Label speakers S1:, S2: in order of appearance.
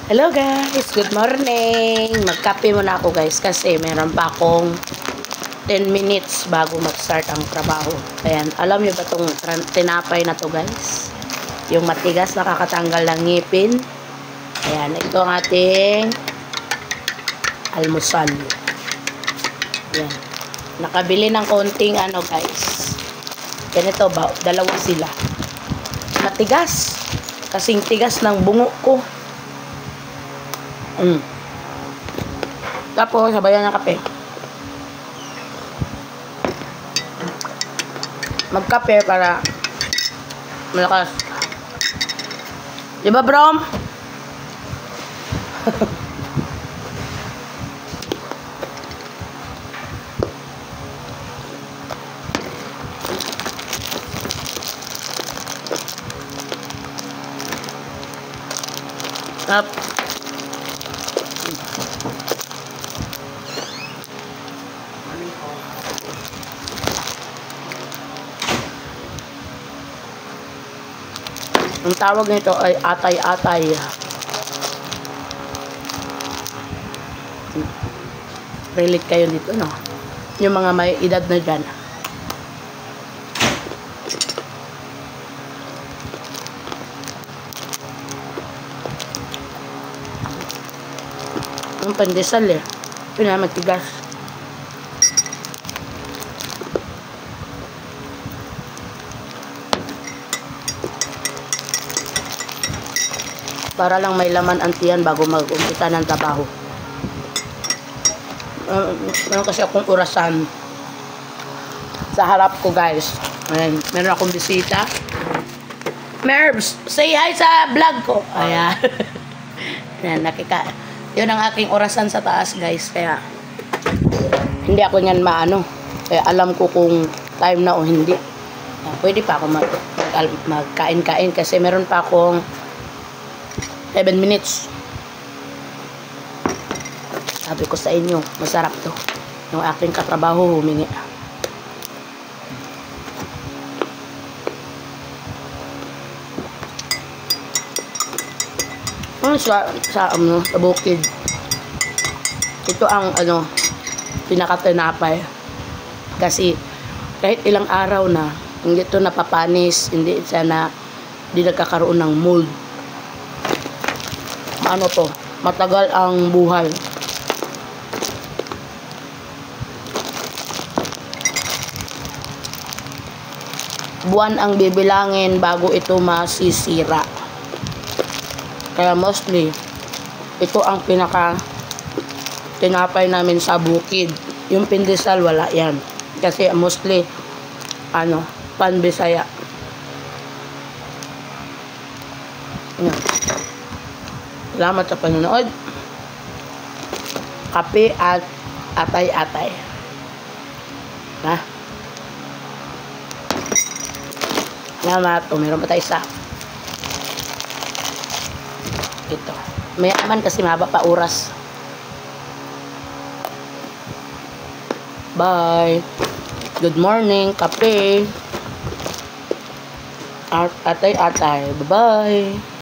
S1: Hello guys, good morning. Magkape muna ako guys kasi meron pa akong 10 minutes bago mag-start ang trabaho. Ayan, alam niyo ba itong tinapay na to guys? Yung matigas, nakakatanggal ng ngipin. Ayan, ito ang ating almusal. Ayan, nakabili ng konting ano guys. Ganito ba, dalawa sila. Matigas, kasing tigas ng bungo ko. Tapos, sabayan ng kape. Magkape para malakas. Diba, bro? Up. Ang tawag nito ay atay-atay. Relate kayo dito, no? Yung mga may edad na dyan. Ang pandesal eh. Pinamatigas. Para lang may laman ang tiyan bago mag-umpisa ng trabaho. Meron kasi akong orasan sa harap ko guys. Ayan, meron akong bisita. Merbs, say hi sa vlog ko. Ayan. Ayan, yun ang aking orasan sa taas guys. Kaya hindi ako nyan maano. Kaya alam ko kung time na o hindi. Pwede pa ako magkain-kain kasi meron pa akong 7 minutes. Sabi ko sa inyo, masarap to. Yung aking katrabaho humingi. Sa bukid. Ito ang pinakatinapay. Kasi kahit ilang araw na hindi ito napapanis, hindi nagkakaroon ng mold. Ano to, matagal ang buhay. Buwan ang bibilangin bago ito masisira. Kaya mostly, ito ang pinaka tinapay namin sa bukid. Yung pindesal, wala yan. Kasi mostly, pan-Bisaya. Yan. Salamat sa panonood. Kape at atay-atay. Ha? Salamat. Meron pa tayo isa. Ito. Mayaman kasi mahaba pa oras. Bye. Good morning. Kape. At atay-atay. Bye-bye.